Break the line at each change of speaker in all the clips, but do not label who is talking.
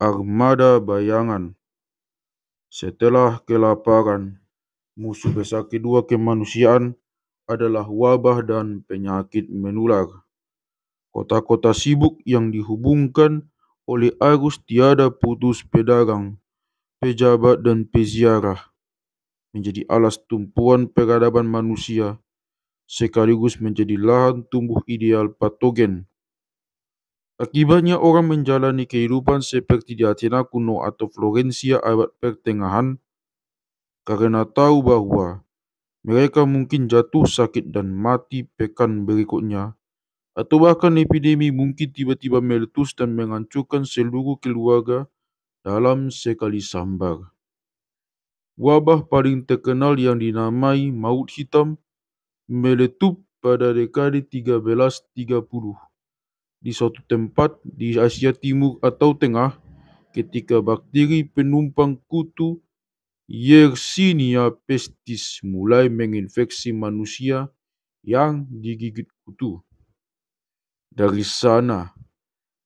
Armada bayangan. Setelah kelaparan, musuh besar kedua kemanusiaan adalah wabah dan penyakit menular. Kota-kota sibuk yang dihubungkan oleh arus tiada putus pedagang, pejabat dan peziarah menjadi alas tumpuan peradaban manusia, sekaligus menjadi lahan tumbuh ideal patogen. Akibatnya orang menjalani kehidupan seperti di Athena kuno atau Florencia abad pertengahan karena tahu bahwa mereka mungkin jatuh sakit dan mati pekan berikutnya, atau bahkan epidemi mungkin tiba-tiba meletus dan menghancurkan seluruh keluarga dalam sekali sambar. Wabah paling terkenal yang dinamai maut hitam meletup pada dekade 1330 di suatu tempat di Asia Timur atau Tengah ketika bakteri penumpang kutu Yersinia pestis mulai menginfeksi manusia yang digigit kutu. Dari sana,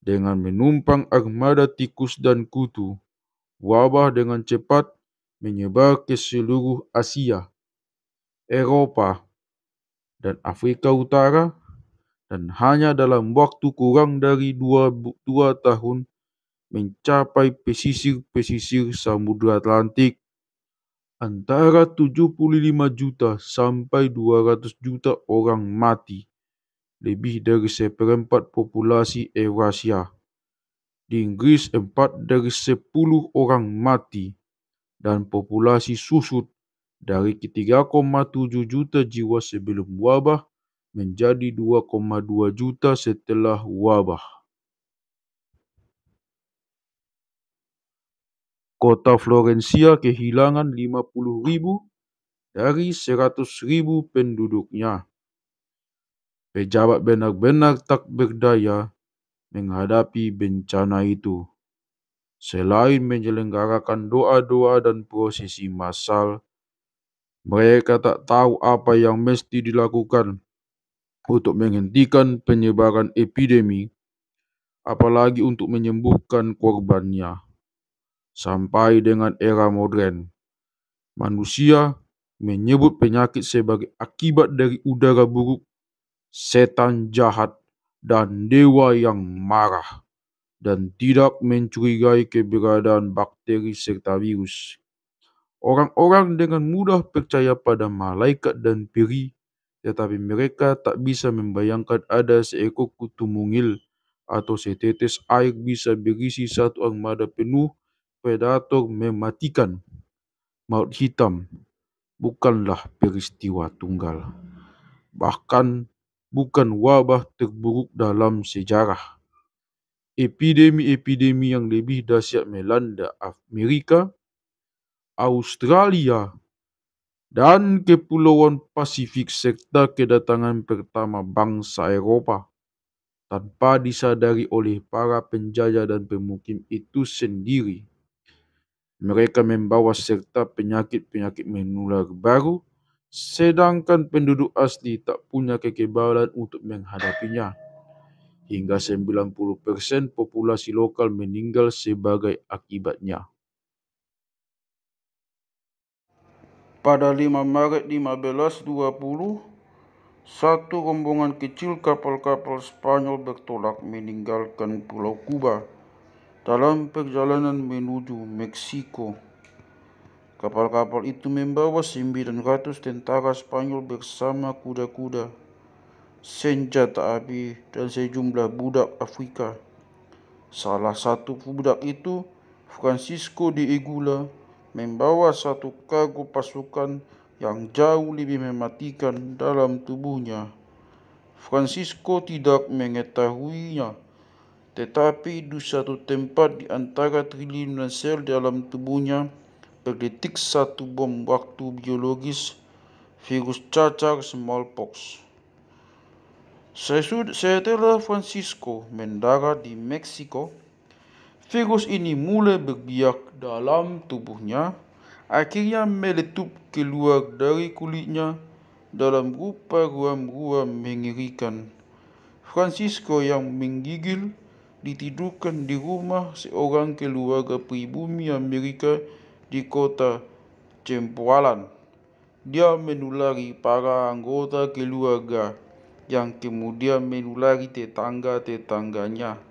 dengan menumpang armada tikus dan kutu, wabah dengan cepat menyebar ke seluruh Asia, Eropa, dan Afrika Utara, dan hanya dalam waktu kurang dari dua tahun mencapai pesisir-pesisir Samudra Atlantik. Antara 75 juta sampai 200 juta orang mati, lebih dari seperempat populasi Eurasia. Di Inggris 4 dari 10 orang mati, dan populasi susut dari 3,7 juta jiwa sebelum wabah menjadi 2,2 juta setelah wabah. Kota Florencia kehilangan 50.000 dari 100.000 penduduknya. Pejabat benar-benar tak berdaya menghadapi bencana itu. Selain menyelenggarakan doa-doa dan prosesi massal, mereka tak tahu apa yang mesti dilakukan untuk menghentikan penyebaran epidemi, apalagi untuk menyembuhkan korbannya. Sampai dengan era modern, manusia menyebut penyakit sebagai akibat dari udara buruk, setan jahat, dan dewa yang marah, dan tidak mencurigai keberadaan bakteri serta virus. Orang-orang dengan mudah percaya pada malaikat dan peri, tetapi mereka tak bisa membayangkan ada seekor kutu mungil atau setetes air bisa berisi satu armada penuh predator mematikan. Maut hitam bukanlah peristiwa tunggal, bahkan bukan wabah terburuk dalam sejarah. Epidemi-epidemi yang lebih dahsyat melanda Amerika, Australia, dan Kepulauan Pasifik serta kedatangan pertama bangsa Eropa tanpa disadari oleh para penjajah dan pemukim itu sendiri. Mereka membawa serta penyakit-penyakit menular baru, sedangkan penduduk asli tak punya kekebalan untuk menghadapinya. Hingga 90% populasi lokal meninggal sebagai akibatnya. Pada 5 Maret 1520, satu rombongan kecil kapal-kapal Spanyol bertolak meninggalkan Pulau Kuba dalam perjalanan menuju Meksiko. Kapal-kapal itu membawa 900 tentara Spanyol bersama kuda-kuda, senjata api, dan sejumlah budak Afrika. Salah satu budak itu, Francisco de Egula, membawa satu kargo pasukan yang jauh lebih mematikan dalam tubuhnya. Francisco tidak mengetahuinya, tetapi di satu tempat di antara triliunan sel dalam tubuhnya berdetik satu bom waktu biologis, virus cacar smallpox. Setelah Francisco mendarat di Meksiko, virus ini mulai berbiak dalam tubuhnya, akhirnya meletup keluar dari kulitnya dalam rupa ruam-ruam mengerikan. Francisco yang menggigil ditidurkan di rumah seorang keluarga pribumi Amerika di kota Cempoalan. Dia menulari para anggota keluarga yang kemudian menulari tetangga-tetangganya.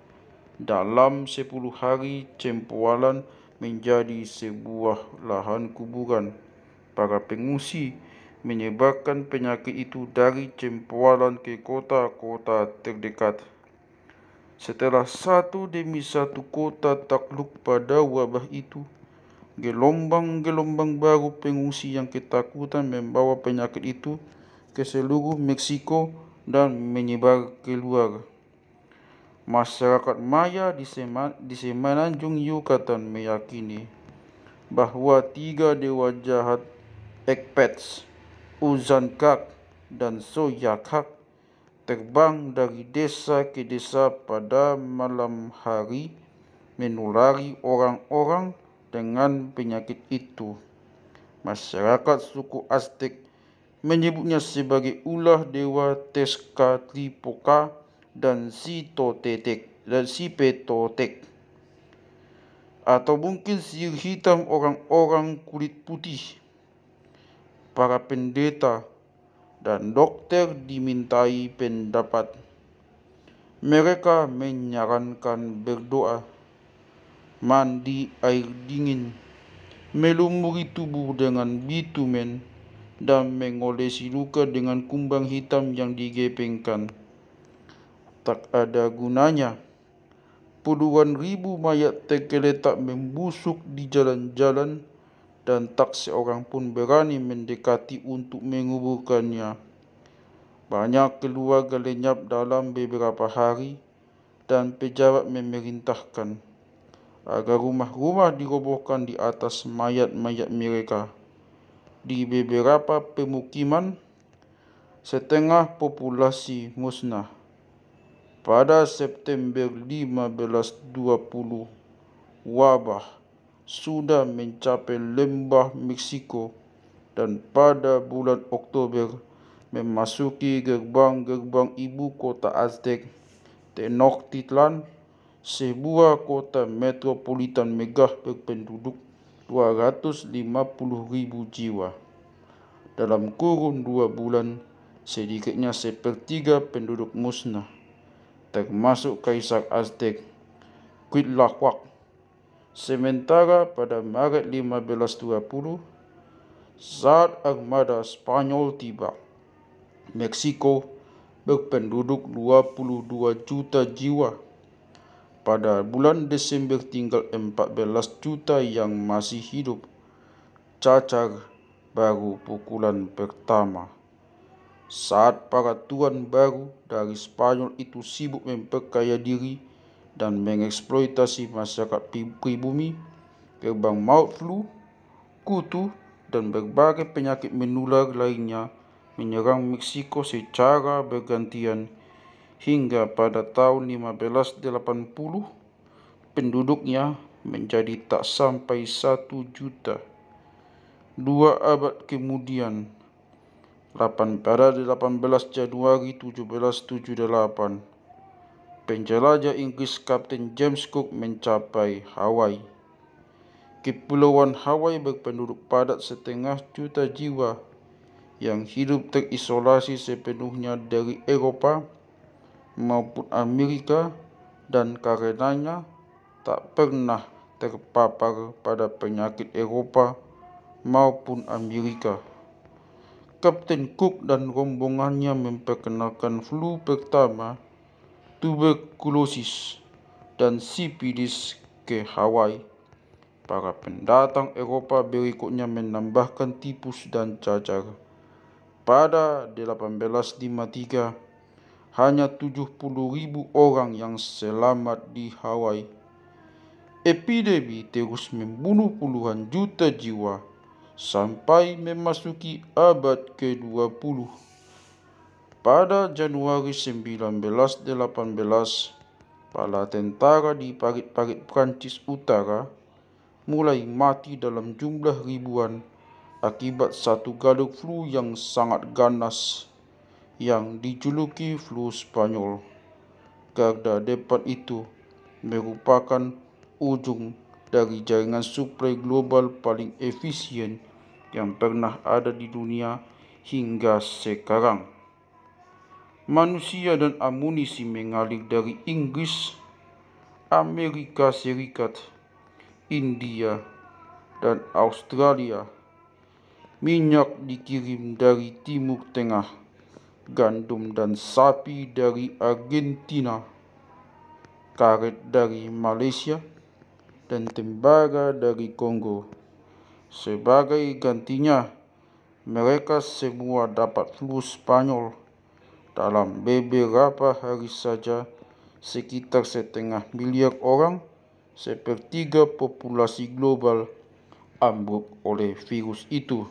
Dalam 10 hari, Cempoalan menjadi sebuah lahan kuburan para pengungsi, menyebarkan penyakit itu dari Cempoalan ke kota-kota terdekat. Setelah satu demi satu kota takluk pada wabah itu, gelombang-gelombang baru pengungsi yang ketakutan membawa penyakit itu ke seluruh Meksiko dan menyebar keluar. Masyarakat Maya di semenanjung Yucatan meyakini bahwa 3 dewa jahat, Ekpets, Uzancak, dan Soyakak, terbang dari desa ke desa pada malam hari, menulari orang-orang dengan penyakit itu. Masyarakat suku Aztec menyebutnya sebagai ulah dewa Tezcatlipoca dan Sipetotek, atau mungkin sihir hitam orang-orang kulit putih. Para pendeta dan dokter dimintai pendapat. Mereka menyarankan berdoa, mandi air dingin, melumuri tubuh dengan bitumen, dan mengolesi luka dengan kumbang hitam yang digepengkan. Tak ada gunanya. Puluhan ribu mayat tergeletak membusuk di jalan-jalan, dan tak seorang pun berani mendekati untuk menguburkannya. Banyak keluarga lenyap dalam beberapa hari, dan pejabat memerintahkan agar rumah-rumah dirobohkan di atas mayat-mayat mereka. Di beberapa pemukiman, setengah populasi musnah. Pada September 1520, wabah sudah mencapai lembah Meksiko, dan pada bulan Oktober memasuki gerbang-gerbang ibu kota Aztec, Tenochtitlan, sebuah kota metropolitan megah berpenduduk 250.000 jiwa. Dalam kurun 2 bulan, sedikitnya sepertiga penduduk musnah, termasuk Kaisar Aztec, Quetzalcoatl. Sementara pada Maret 1520, saat armada Spanyol tiba, Meksiko berpenduduk 22 juta jiwa. Pada bulan Desember tinggal 14 juta yang masih hidup. Cacar baru pukulan pertama. Saat para tuan baru dari Spanyol itu sibuk memperkaya diri dan mengeksploitasi masyarakat pribumi, gerbang maut flu, kutu, dan berbagai penyakit menular lainnya menyerang Meksiko secara bergantian hingga pada tahun 1580 penduduknya menjadi tak sampai 1 juta. 2 abad kemudian, pada 18 Januari 1778, penjelajah Inggris Kapten James Cook mencapai Hawaii. Kepulauan Hawaii berpenduduk padat 1,5 juta jiwa yang hidup terisolasi sepenuhnya dari Eropa maupun Amerika, dan karenanya tak pernah terpapar pada penyakit Eropa maupun Amerika. Kapten Cook dan rombongannya memperkenalkan flu pertama, tuberkulosis, dan sipilis ke Hawaii. Para pendatang Eropa berikutnya menambahkan tipus dan cacar. Pada 1853, hanya 70.000 orang yang selamat di Hawaii. Epidemi terus membunuh puluhan juta jiwa sampai memasuki abad ke-20. Pada Januari 1918, para tentara di parit-parit Prancis Utara mulai mati dalam jumlah ribuan akibat satu galuk flu yang sangat ganas yang dijuluki flu Spanyol. Garda depan itu
merupakan ujung dari jaringan suplai global paling efisien yang pernah ada di dunia hingga sekarang. Manusia dan amunisi mengalir dari Inggris, Amerika Serikat, India, dan Australia. Minyak dikirim dari Timur Tengah, gandum dan sapi dari Argentina, karet dari Malaysia, dan tembaga dari Kongo. Sebagai gantinya, mereka semua dapat flu Spanyol. Dalam beberapa hari saja, sekitar 1,5 miliar orang, sepertiga populasi global, ambruk oleh virus itu.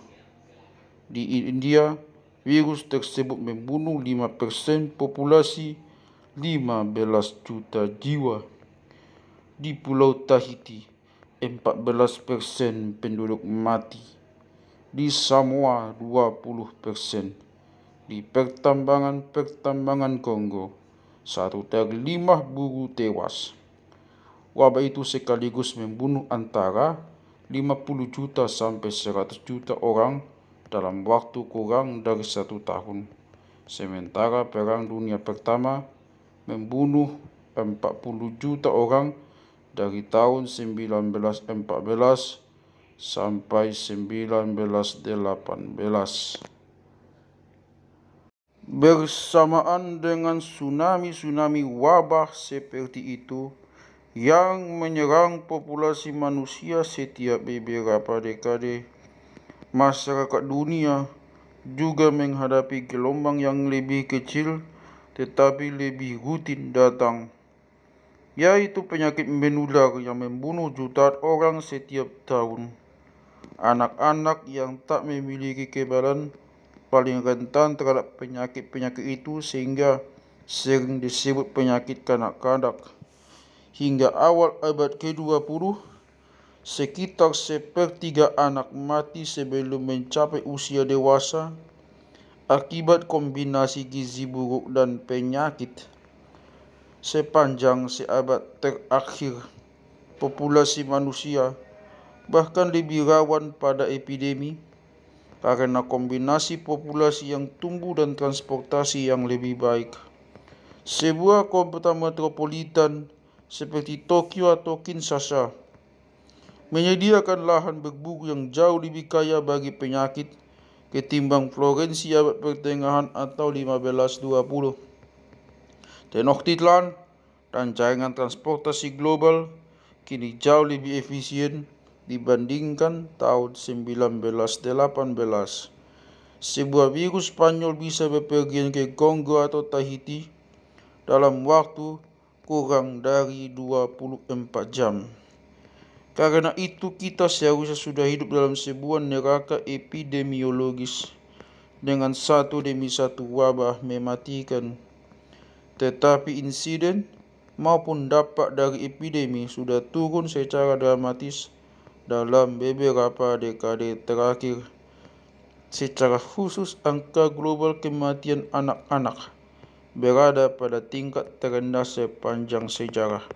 Di India, virus tersebut membunuh 5% populasi 15 juta jiwa. Di Pulau Tahiti, 14% penduduk mati. Di Samoa, 20%. Di pertambangan Kongo, 1/5 buruh tewas. Wabah itu sekaligus membunuh antara 50 juta sampai 100 juta orang dalam waktu kurang dari 1 tahun. Sementara Perang Dunia Pertama membunuh 40 juta orang dari tahun 1914 sampai 1918. Bersamaan dengan tsunami wabah seperti itu yang menyerang populasi manusia setiap beberapa dekade, masyarakat dunia juga menghadapi gelombang yang lebih kecil tetapi lebih rutin datang, yaitu penyakit menular yang membunuh jutaan orang setiap tahun. Anak-anak yang tak memiliki kekebalan paling rentan terhadap penyakit-penyakit itu sehingga sering disebut penyakit kanak-kanak. Hingga awal abad ke-20, sekitar sepertiga anak mati sebelum mencapai usia dewasa akibat kombinasi gizi buruk dan penyakit. Sepanjang seabad terakhir, populasi manusia bahkan lebih rawan pada epidemi karena kombinasi populasi yang tumbuh dan transportasi yang lebih baik. Sebuah kota metropolitan seperti Tokyo atau Kinshasa menyediakan lahan berburu yang jauh lebih kaya bagi penyakit ketimbang Florensi abad pertengahan atau 1520. Tenochtitlan dan jaringan transportasi global kini jauh lebih efisien dibandingkan tahun 1918. Sebuah virus Spanyol bisa bepergian ke Kongo atau Tahiti dalam waktu kurang dari 24 jam. Karena itu kita seharusnya sudah hidup dalam sebuah neraka epidemiologis dengan satu demi satu wabah mematikan. Tetapi insiden maupun dampak dari epidemi sudah turun secara dramatis dalam beberapa dekade terakhir. Secara khusus, angka global kematian anak-anak berada pada tingkat terendah sepanjang sejarah.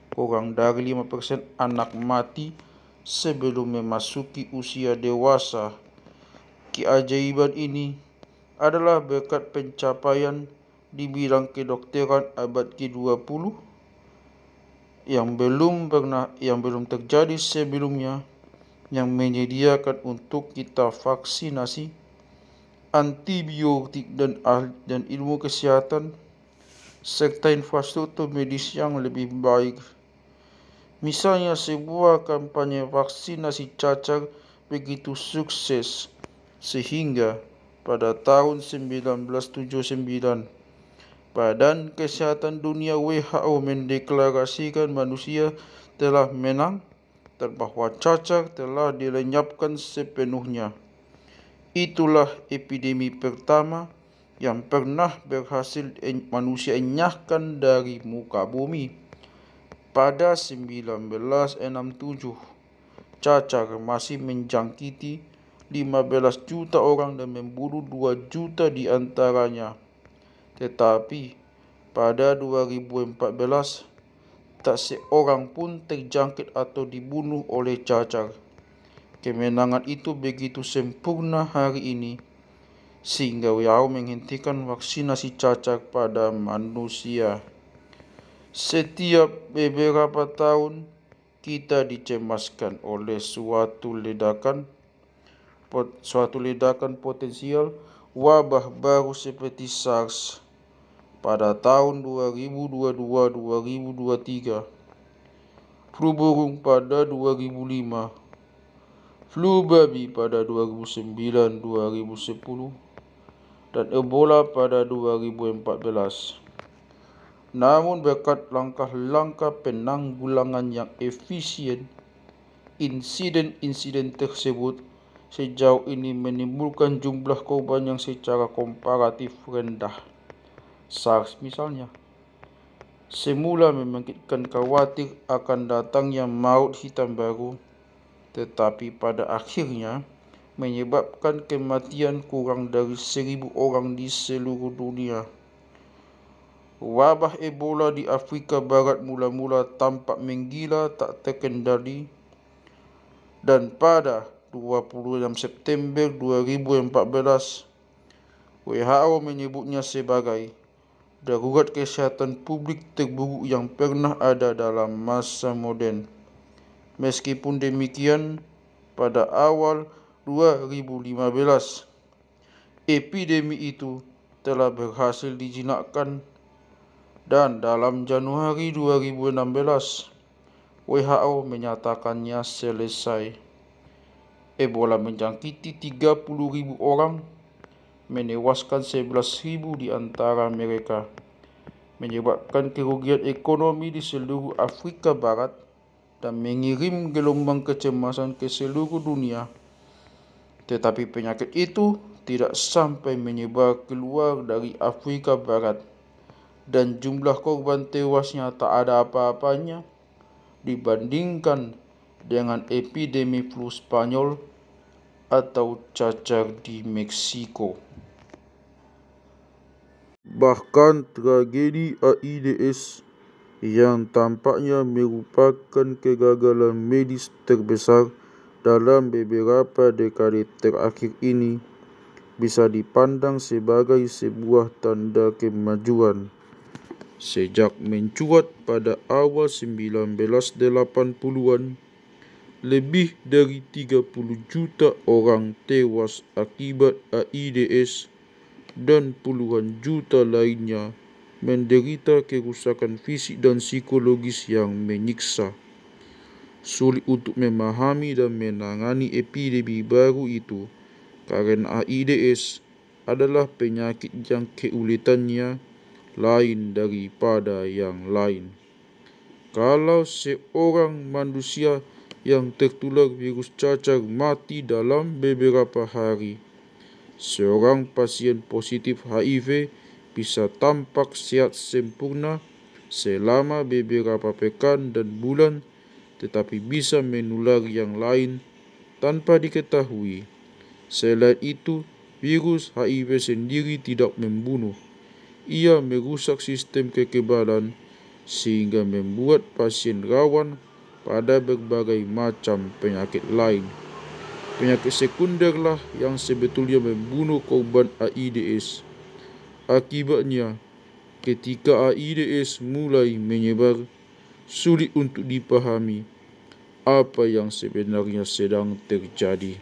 Kurang dari 5% anak mati sebelum memasuki usia dewasa. Keajaiban ini adalah berkat pencapaian di bidang kedokteran abad ke-20 yang belum terjadi sebelumnya, yang menyediakan untuk kita vaksinasi, antibiotik dan ilmu kesehatan, serta infrastruktur medis yang lebih baik. Misalnya, sebuah kampanye vaksinasi cacar begitu sukses sehingga pada tahun 1979 Badan Kesehatan Dunia WHO mendeklarasikan manusia telah menang dan bahwa cacar telah dilenyapkan sepenuhnya. Itulah epidemi pertama yang pernah berhasil manusia enyahkan dari muka bumi. Pada 1967, cacar masih menjangkiti 15 juta orang dan membunuh 2 juta di antaranya. Tetapi pada 2014, tak seorang pun terjangkit atau dibunuh oleh cacar. Kemenangan itu begitu sempurna hari ini, sehingga WHO menghentikan vaksinasi cacar pada manusia. Setiap beberapa tahun, kita dicemaskan oleh suatu ledakan potensial wabah baru seperti SARS pada tahun 2022-2023, flu burung pada 2005, flu babi pada 2009-2010, dan Ebola pada 2014. Namun berkat langkah-langkah penanggulangan yang efisien, insiden-insiden tersebut sejauh ini menimbulkan jumlah korban yang secara komparatif rendah. SARS misalnya, semula membangkitkan khawatir akan datangnya maut hitam baru, tetapi pada akhirnya menyebabkan kematian kurang dari 1.000 orang di seluruh dunia. Wabah Ebola di Afrika Barat mula-mula tampak menggila tak terkendali, dan pada 26 September 2014, WHO menyebutnya sebagai darurat kesehatan publik terburuk yang pernah ada dalam masa moden. Meskipun demikian, pada awal 2015, epidemi itu telah berhasil dijinakkan, dan dalam Januari 2016, WHO menyatakannya selesai. Ebola menjangkiti 30.000 orang, menewaskan 11.000 di antara mereka, menyebabkan kerugian ekonomi di seluruh Afrika Barat, dan mengirim gelombang kecemasan ke seluruh dunia. Tetapi penyakit itu tidak sampai menyebar keluar dari Afrika Barat, dan jumlah korban tewasnya tak ada apa-apanya dibandingkan dengan epidemi flu Spanyol atau cacar di Meksiko.
Bahkan tragedi AIDS yang tampaknya merupakan kegagalan medis terbesar dalam beberapa dekade terakhir ini bisa dipandang sebagai sebuah tanda kemajuan. Sejak mencuat pada awal 1980-an, lebih dari 30 juta orang tewas akibat AIDS dan puluhan juta lainnya menderita kerusakan fisik dan psikologis yang menyiksa. Sulit untuk memahami dan menangani epidemi baru itu karena AIDS adalah penyakit yang keuletannya lain daripada yang lain. Kalau seorang manusia yang tertular virus cacar mati dalam beberapa hari, seorang pasien positif HIV bisa tampak sehat sempurna selama beberapa pekan dan bulan, tetapi bisa menular yang lain tanpa diketahui. Selain itu, virus HIV sendiri tidak membunuh. Ia merusak sistem kekebalan sehingga membuat pasien rawan pada berbagai macam penyakit lain. Penyakit sekunderlah yang sebetulnya membunuh korban AIDS. Akibatnya, ketika AIDS mulai menyebar, sulit untuk dipahami apa yang sebenarnya sedang terjadi.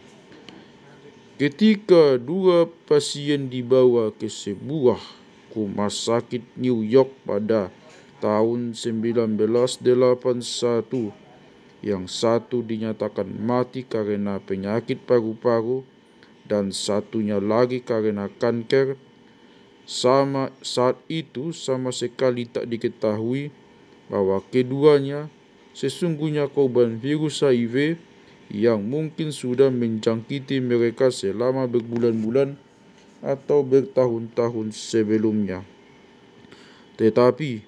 Ketika 2 pasien dibawa ke sebuah rumah sakit New York pada tahun 1981, yang satu dinyatakan mati karena penyakit paru-paru dan satunya lagi karena kanker, saat itu sama sekali tak diketahui bahwa keduanya sesungguhnya korban virus HIV yang mungkin sudah menjangkiti mereka selama berbulan-bulan atau bertahun-tahun sebelumnya. Tetapi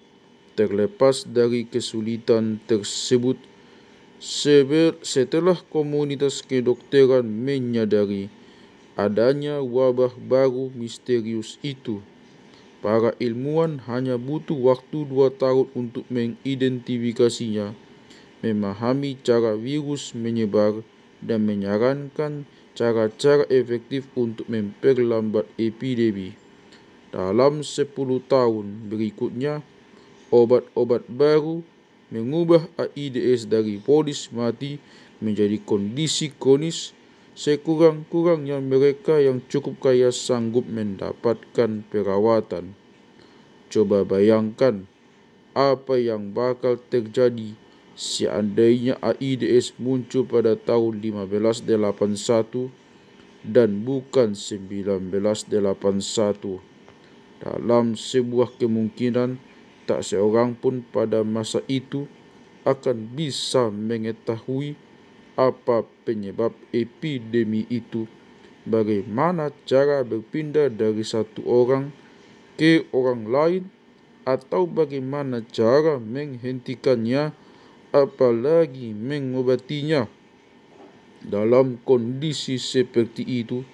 terlepas dari kesulitan tersebut, setelah komunitas kedokteran menyadari adanya wabah baru misterius itu, Para ilmuwan hanya butuh waktu 2 tahun untuk mengidentifikasinya, memahami cara virus menyebar, dan menyarankan cara-cara efektif untuk memperlambat epidemi. Dalam 10 tahun berikutnya, obat-obat baru mengubah AIDS dari vonis mati menjadi kondisi kronis. Sekurang-kurangnya mereka yang cukup kaya sanggup mendapatkan perawatan. Coba bayangkan apa yang bakal terjadi seandainya AIDS muncul pada tahun 1581 dan bukan 1981. Dalam sebuah kemungkinan, tak seorang pun pada masa itu akan bisa mengetahui apa penyebab epidemi itu, bagaimana cara berpindah dari satu orang ke orang lain, atau bagaimana cara menghentikannya, apalagi mengobatinya. Dalam kondisi seperti itu,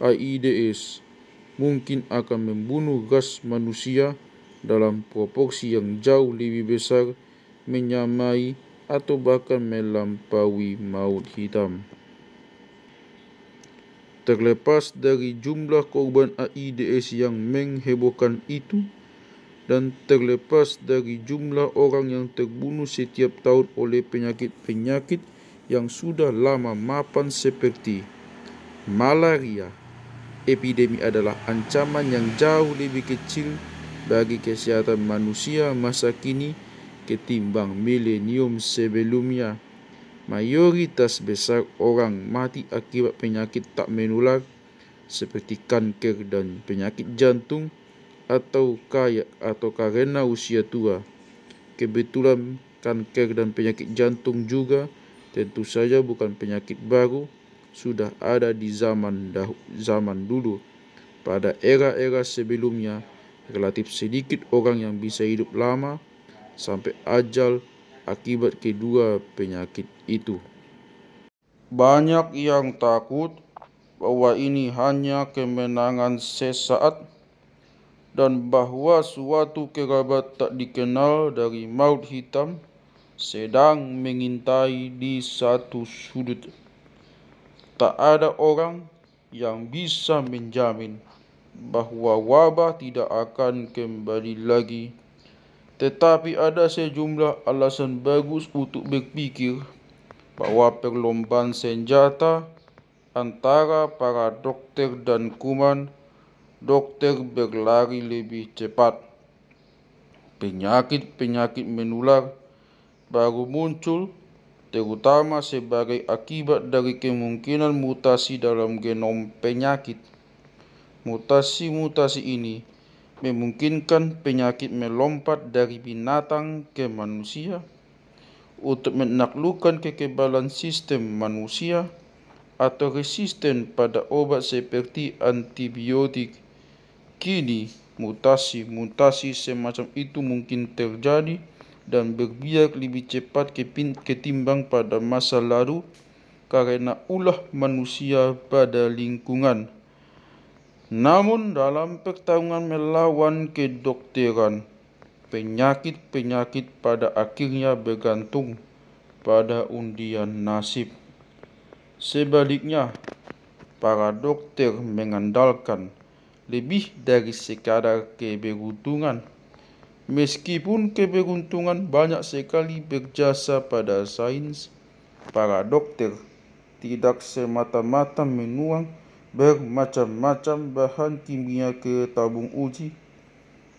AIDS mungkin akan membunuh ras manusia dalam proporsi yang jauh lebih besar, menyamai atau bahkan melampaui maut hitam. Terlepas dari jumlah korban AIDS yang menghebohkan itu, dan terlepas dari jumlah orang yang terbunuh setiap tahun oleh penyakit-penyakit yang sudah lama mapan seperti malaria, epidemi adalah ancaman yang jauh lebih kecil bagi kesehatan manusia masa kini ketimbang milenium sebelumnya. Mayoritas besar orang mati akibat penyakit tak menular seperti kanker dan penyakit jantung, atau karena usia tua. Kebetulan kanker dan penyakit jantung juga tentu saja bukan penyakit baru, sudah ada di zaman dulu. Pada era-era sebelumnya, relatif sedikit orang yang bisa hidup lama sampai ajal akibat kedua penyakit itu.
Banyak yang takut bahwa ini hanya kemenangan sesaat dan bahwa suatu kerabat tak dikenal dari maut hitam sedang mengintai di satu sudut. Tak ada orang yang bisa menjamin bahwa wabah tidak akan kembali lagi. Tetapi ada sejumlah alasan bagus untuk berpikir bahwa perlombaan senjata antara para dokter dan kuman dokter berlari lebih cepat. Penyakit-penyakit menular baru muncul, terutama sebagai akibat dari kemungkinan mutasi dalam genom penyakit. Mutasi-mutasi ini memungkinkan penyakit melompat dari binatang ke manusia untuk menaklukkan kekebalan sistem manusia atau resisten pada obat seperti antibiotik. Kini, mutasi-mutasi semacam itu mungkin terjadi dan berbiak lebih cepat ketimbang pada masa lalu karena ulah manusia pada lingkungan. Namun dalam pertarungan melawan kedokteran, penyakit-penyakit pada akhirnya bergantung pada undian nasib. Sebaliknya, para dokter mengandalkan lebih dari sekadar keberuntungan. Meskipun keberuntungan banyak sekali berjasa pada sains, para dokter tidak semata-mata menuang bermacam-macam bahan kimia ke tabung uji,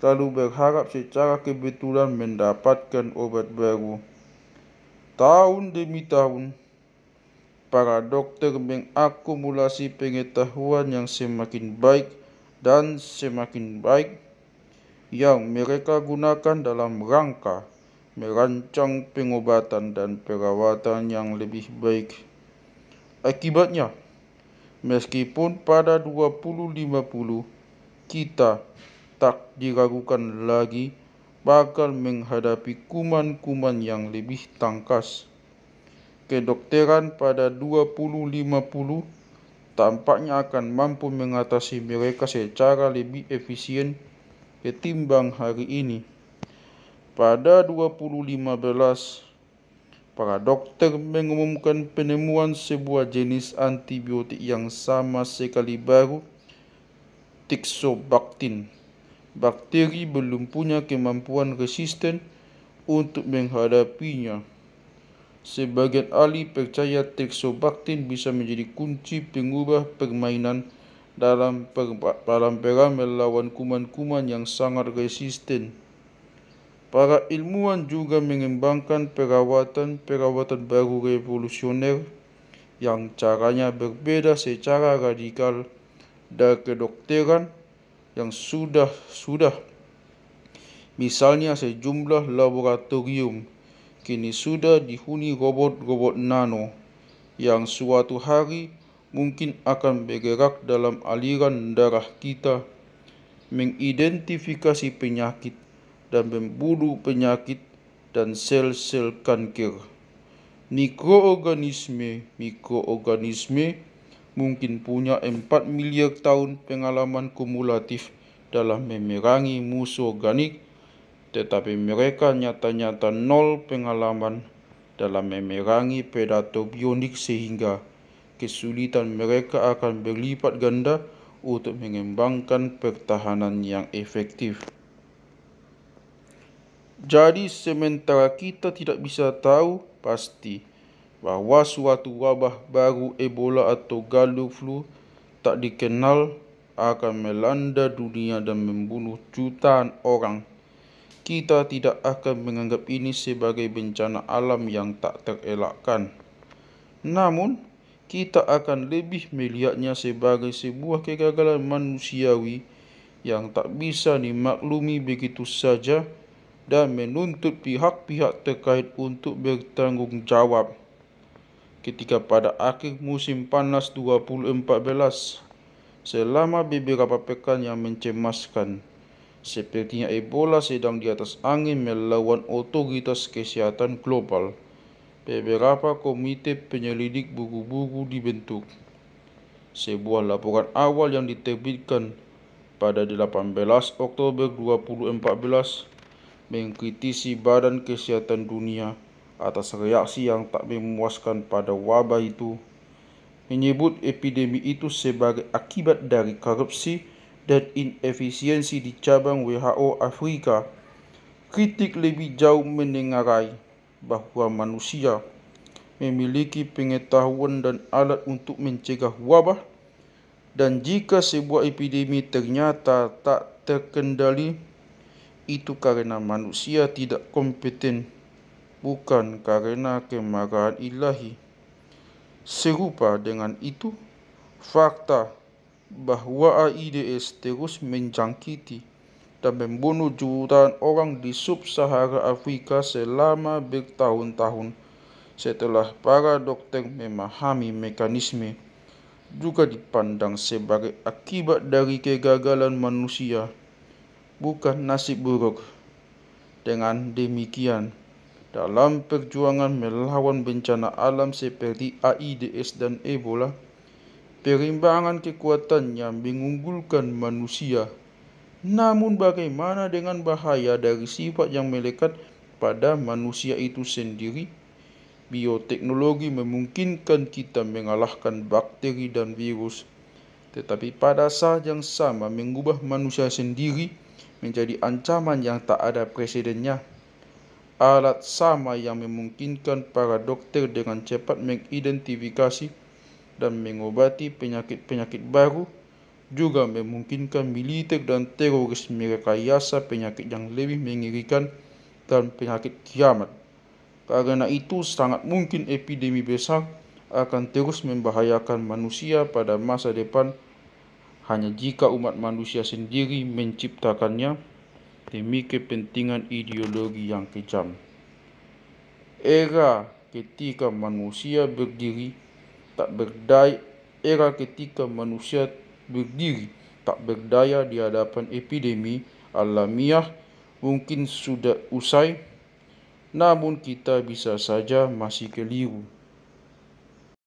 lalu berharap secara kebetulan mendapatkan obat baru. Tahun demi tahun, para dokter mengakumulasi pengetahuan yang semakin baik dan semakin baik yang mereka gunakan dalam rangka merancang pengobatan dan perawatan yang lebih baik. Akibatnya, meskipun pada 2050 kita tak diragukan lagi bakal menghadapi kuman-kuman yang lebih tangkas, kedokteran pada 2050 tampaknya akan mampu mengatasi mereka secara lebih efisien ketimbang hari ini. Pada 2015, para dokter mengumumkan penemuan sebuah jenis antibiotik yang sama sekali baru, Tixobactin. Bakteri belum punya kemampuan resisten untuk menghadapinya. Sebagian ahli percaya Tixobactin bisa menjadi kunci pengubah permainan dalam perang melawan kuman-kuman yang sangat resisten. Para ilmuwan juga mengembangkan perawatan baru revolusioner yang caranya berbeda secara radikal dari kedokteran yang sudah. Misalnya, sejumlah laboratorium kini sudah dihuni robot-robot nano yang suatu hari mungkin akan bergerak dalam aliran darah kita, mengidentifikasi penyakit dan membunuh penyakit dan sel-sel kanker. Mikroorganisme mungkin punya 4 miliar tahun pengalaman kumulatif dalam memerangi musuh organik, tetapi mereka nyata-nyata nol pengalaman dalam memerangi predator bionik, sehingga kesulitan mereka akan berlipat ganda untuk mengembangkan pertahanan yang efektif. Jadi, sementara kita tidak bisa tahu pasti bahwa suatu wabah baru Ebola atau galu flu tak dikenal akan melanda dunia dan membunuh jutaan orang, kita tidak akan menganggap ini sebagai bencana alam yang tak terelakkan. Namun, kita akan lebih melihatnya sebagai sebuah kegagalan manusiawi yang tak bisa dimaklumi begitu saja dan menuntut pihak-pihak terkait untuk bertanggung jawab. Ketika pada akhir musim panas 2014, selama beberapa pekan yang mencemaskan, sepertinya Ebola sedang di atas angin melawan otoritas kesehatan global, beberapa komite penyelidik buru-buru dibentuk. Sebuah laporan awal yang diterbitkan pada 18 Oktober 2014 mengkritisi Badan Kesehatan Dunia atas reaksi yang tak memuaskan pada wabah itu, menyebut epidemi itu sebagai akibat dari korupsi dan inefisiensi di cabang WHO Afrika. Kritik lebih jauh menengarai bahwa manusia memiliki pengetahuan dan alat untuk mencegah wabah, dan jika sebuah epidemi ternyata tak terkendali, itu karena manusia tidak kompeten, bukan karena kemarahan ilahi. Serupa dengan itu, fakta bahwa AIDS terus menjangkiti dan membunuh jutaan orang di sub-Sahara Afrika selama bertahun-tahun setelah para dokter memahami mekanisme, juga dipandang sebagai akibat dari kegagalan manusia, bukan nasib buruk. Dengan demikian, dalam perjuangan melawan bencana alam seperti AIDS dan Ebola, perimbangan kekuatannya mengunggulkan manusia. Namun bagaimana dengan bahaya dari sifat yang melekat pada manusia itu sendiri? Bioteknologi memungkinkan kita mengalahkan bakteri dan virus, tetapi pada saat yang sama mengubah manusia sendiri menjadi ancaman yang tak ada presidennya. Alat sama yang memungkinkan para dokter dengan cepat mengidentifikasi dan mengobati penyakit-penyakit baru juga memungkinkan militer dan teroris merekayasa penyakit yang lebih mengerikan dan penyakit kiamat. Karena itu, sangat mungkin epidemi besar akan terus membahayakan manusia pada masa depan hanya jika umat manusia sendiri menciptakannya demi kepentingan ideologi yang kejam. Era ketika manusia berdiri tak berdaya di hadapan epidemi alamiah mungkin sudah usai, namun kita bisa saja masih keliru.